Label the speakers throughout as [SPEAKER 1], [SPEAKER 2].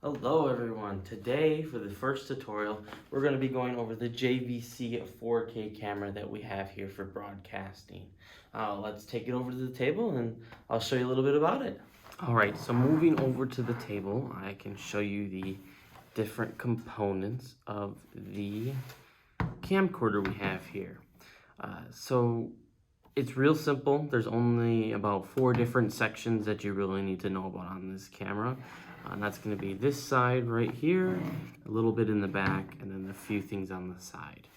[SPEAKER 1] Hello everyone, today for the first tutorial we're going to be going over the JVC 4K camera that we have here for broadcasting. Let's take it over to the table and I'll show you a little bit about it. Alright, so moving over to the table, I can show you the different components of the camcorder we have here. So it's real simple. There's only about 4 different sections that you really need to know about on this camera. And that's going to be this side right here, a little bit in the back, and then a few things on the side.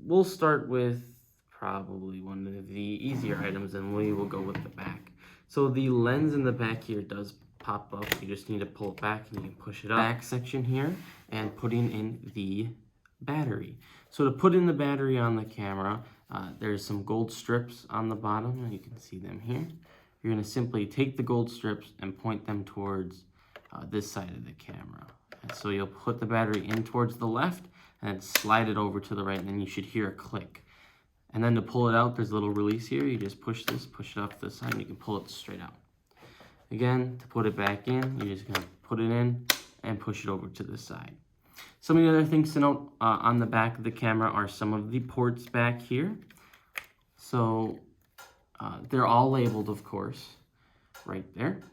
[SPEAKER 1] We'll start with probably one of the easier items, and we will go with the back. So the lens in the back here does pop up. You just need to pull it back and you can push it up. Back section here, and putting in the battery. So to put in the battery on the camera, there's some gold strips on the bottom, and you can see them here. You're going to simply take the gold strips and point them towards this side of the camera. And so you'll put the battery in towards the left and slide it over to the right, and then you should hear a click. And then to pull it out, there's a little release here. You just push this, push it off to the side, and you can pull it straight out. Again, to put it back in, you're just going to put it in and push it over to the side. Some of the other things to note on the back of the camera are some of the ports back here. So they're all labeled, of course, right there.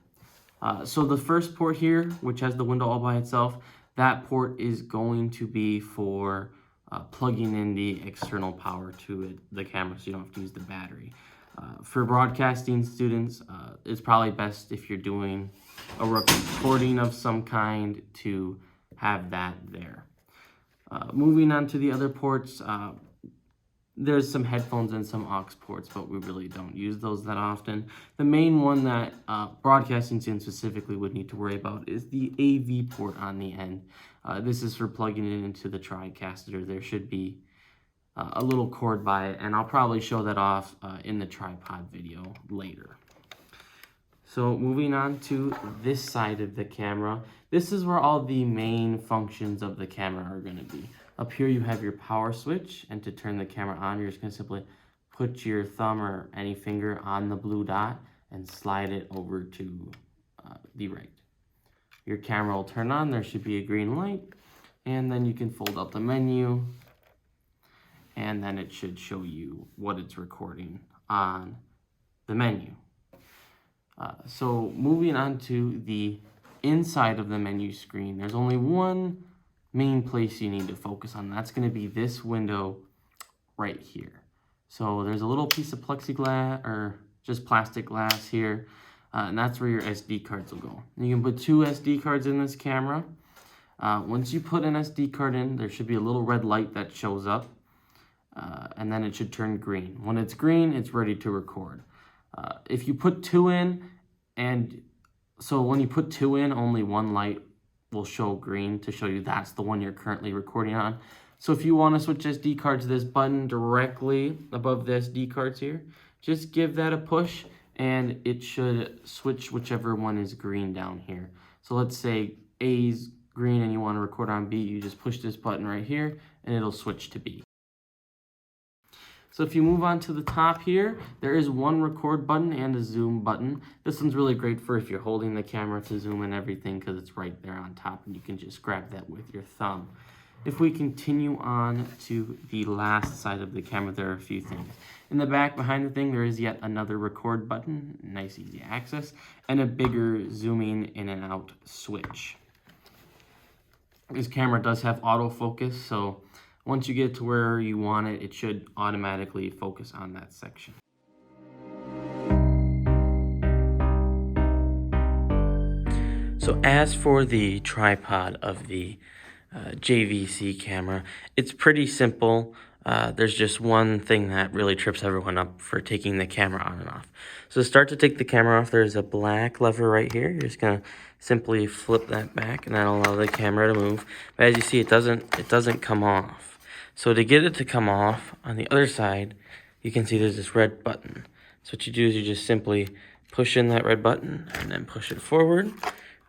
[SPEAKER 1] So the first port here, which has the window all by itself, that port is going to be for plugging in the external power to the camera, so you don't have to use the battery. For broadcasting students, it's probably best if you're doing a recording of some kind to have that there. Moving on to the other ports, there's some headphones and some aux ports, but we really don't use those that often. The main one that broadcasting students specifically would need to worry about is the AV port on the end. This is for plugging it into the TriCaster. There should be a little cord by it, and I'll probably show that off in the tripod video later. So moving on to this side of the camera, this is where all the main functions of the camera are going to be. Up here you have your power switch, and to turn the camera on, you're just going to simply put your thumb or any finger on the blue dot and slide it over to the right. Your camera will turn on, there should be a green light, and then you can fold up the menu, and then it should show you what it's recording on the menu. So moving on to the inside of the menu screen, there's only one main place you need to focus on. That's going to be this window right here. So there's a little piece of plexiglass or just plastic glass here, and that's where your SD cards will go. You can put 2 SD cards in this camera. Once you put an SD card in, there should be a little red light that shows up, and then it should turn green. When it's green, it's ready to record. If you put 2 in, when you put 2 in, only one light will show green to show you that's the one you're currently recording on. So if you want to switch SD cards, this button directly above the SD cards here, just give that a push and it should switch whichever one is green down here. So let's say A is green and you want to record on B, you just push this button right here and it'll switch to B. So if you move on to the top here, there is one record button and a zoom button. This one's really great for if you're holding the camera to zoom and everything, because it's right there on top and you can just grab that with your thumb. If we continue on to the last side of the camera, there are a few things. In the back behind the thing, there is yet another record button, nice easy access, and a bigger zooming in and out switch. This camera does have autofocus, so once you get to where you want it, it should automatically focus on that section. So as for the tripod of the JVC camera, it's pretty simple. There's just one thing that really trips everyone up for taking the camera on and off. So to start to take the camera off, there's a black lever right here. You're just gonna simply flip that back, and that'll allow the camera to move. But as you see, it doesn't come off. So to get it to come off, on the other side, you can see there's this red button. So what you do is you just simply push in that red button and then push it forward,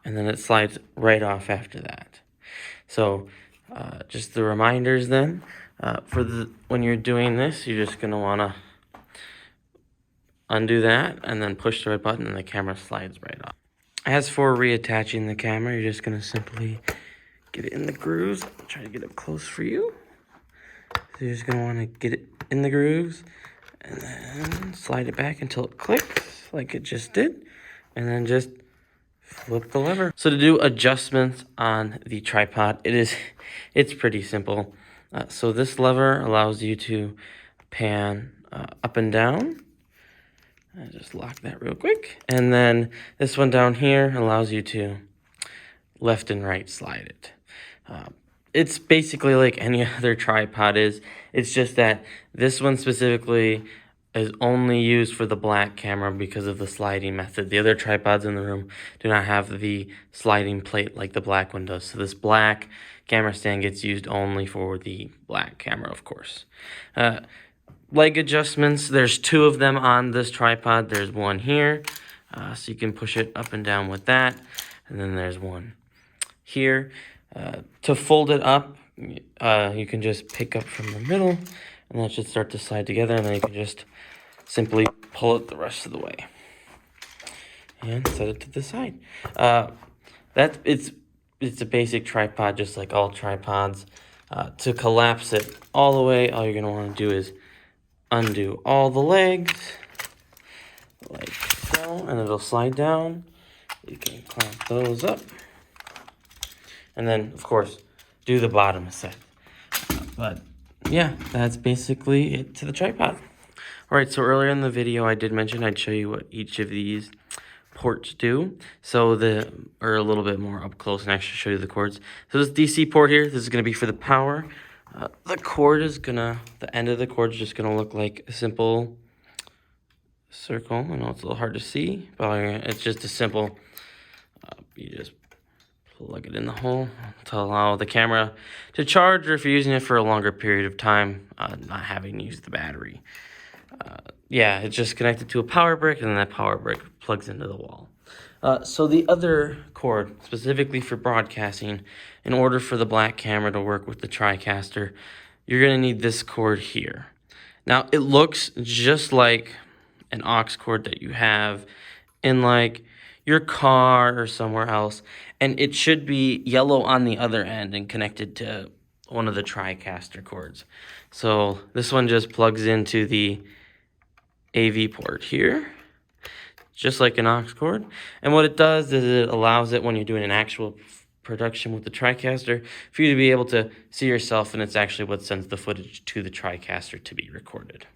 [SPEAKER 1] and then it slides right off after that. So just the reminders then, when you're doing this, you're just going to want to undo that and then push the red button and the camera slides right off. As for reattaching the camera, you're just gonna simply get it in the grooves. I'll try to get up close for you. So you're just gonna wanna get it in the grooves and then slide it back until it clicks like it just did. And then just flip the lever. So to do adjustments on the tripod, it's pretty simple. So this lever allows you to pan up and down. I just lock that real quick. And then this one down here allows you to left and right slide it. It's basically like any other tripod is. It's just that this one specifically is only used for the black camera because of the sliding method. The other tripods in the room do not have the sliding plate like the black one does. So this black camera stand gets used only for the black camera, of course. Leg adjustments, there's 2 of them on this tripod. There's one here, so you can push it up and down with that. And then there's one here. To fold it up, you can just pick up from the middle, and that should start to slide together, and then you can just simply pull it the rest of the way. And set it to the side. It's a basic tripod, just like all tripods. To collapse it all the way, all you're going to want to do is undo all the legs, like so, and it'll slide down. You can clamp those up. And then, of course, do the bottom set. But, yeah, that's basically it to the tripod. Alright, so earlier in the video, I did mention I'd show you what each of these ports do. So or a little bit more up close and actually show you the cords. So this DC port here, this is going to be for the power. The cord is the end of the cord is just gonna look like a simple circle. I know it's a little hard to see, but it's just a simple, you just plug it in the hole to allow the camera to charge, or if you're using it for a longer period of time, not having to use the battery. Yeah, it's just connected to a power brick, and then that power brick plugs into the wall. So the other cord, specifically for broadcasting, in order for the black camera to work with the TriCaster, you're going to need this cord here. Now, it looks just like an aux cord that you have in like your car or somewhere else, and it should be yellow on the other end and connected to one of the TriCaster cords. So this one just plugs into the AV port here, just like an aux cord. And what it does is it allows it, when you're doing an actual production with the TriCaster, for you to be able to see yourself, and it's actually what sends the footage to the TriCaster to be recorded.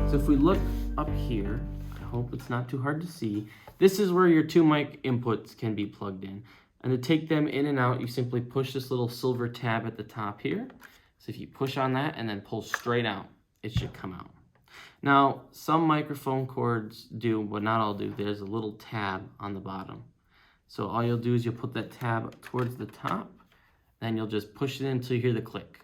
[SPEAKER 1] So if we look up here, I hope it's not too hard to see, this is where your 2 mic inputs can be plugged in. And to take them in and out, you simply push this little silver tab at the top here. So if you push on that and then pull straight out, it should come out. Now, some microphone cords do, but not all do. There's a little tab on the bottom. So all you'll do is you'll put that tab towards the top, then you'll just push it in until you hear the click.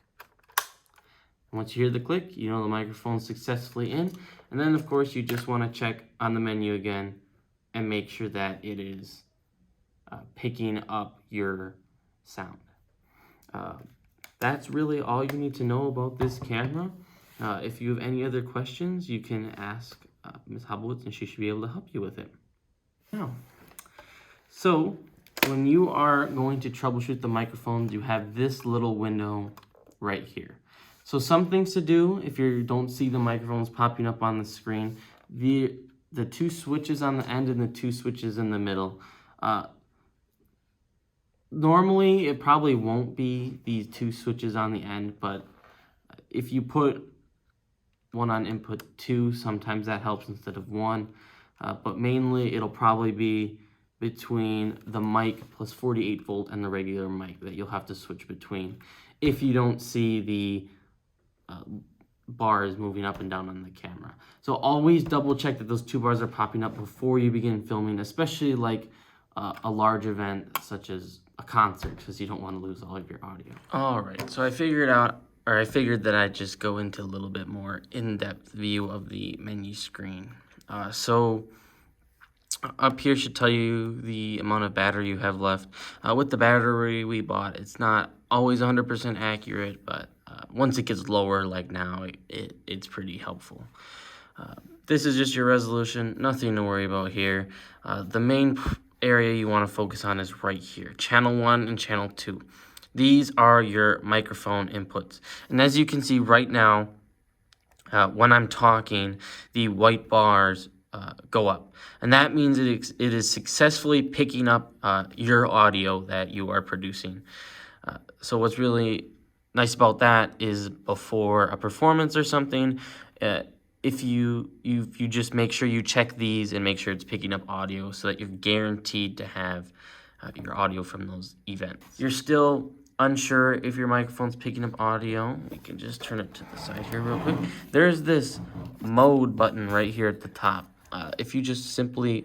[SPEAKER 1] And once you hear the click, you know the microphone's successfully in. And then, of course, you just want to check on the menu again and make sure that it is picking up your sound. That's really all you need to know about this camera. If you have any other questions, you can ask Ms. Hubowitz, and she should be able to help you with it. Now, so when you are going to troubleshoot the microphones, you have this little window right here. So some things to do if you don't see the microphones popping up on the screen, the 2 switches on the end and the 2 switches in the middle. Normally, it probably won't be these 2 switches on the end, but if you put one on input 2, sometimes that helps instead of 1. But mainly, it'll probably be between the mic plus 48 volt and the regular mic that you'll have to switch between if you don't see the bars moving up and down on the camera. So always double check that those 2 bars are popping up before you begin filming, especially like a large event such as a concert, because you don't want to lose all of your audio. All right, so I figured that I'd just go into a little bit more in-depth view of the menu screen. So up here should tell you the amount of battery you have left. With the battery we bought, it's not always 100% accurate, but once it gets lower, like now, it's pretty helpful. This is just your resolution, nothing to worry about here. The main area you want to focus on is right here, channel 1 and channel 2. These are your microphone inputs. And as you can see right now, when I'm talking, the white bars go up. And that means it is successfully picking up your audio that you are producing. So what's really nice about that is before a performance or something, if you just make sure you check these and make sure it's picking up audio so that you're guaranteed to have your audio from those events. You're still unsure if your microphone's picking up audio, we can just turn it to the side here real quick. There's this mode button right here at the top. If you just simply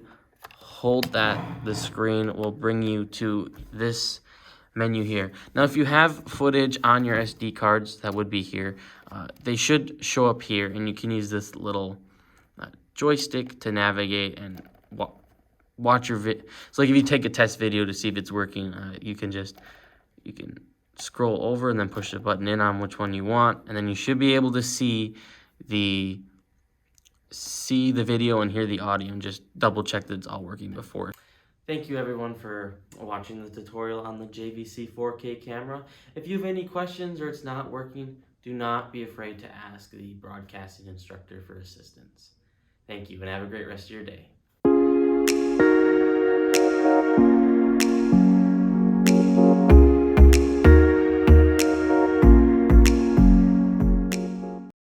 [SPEAKER 1] hold that, the screen will bring you to this menu here. Now, if you have footage on your SD cards, that would be here. They should show up here, and you can use this little joystick to navigate and watch your video. So like if you take a test video to see if it's working, you can scroll over and then push the button in on which one you want, and then you should be able to see the video and hear the audio, and just double check that it's all working before. Thank you everyone for watching the tutorial on the JVC 4K camera. If you have any questions or it's not working, do not be afraid to ask the broadcasting instructor for assistance. Thank you and have a great rest of your day.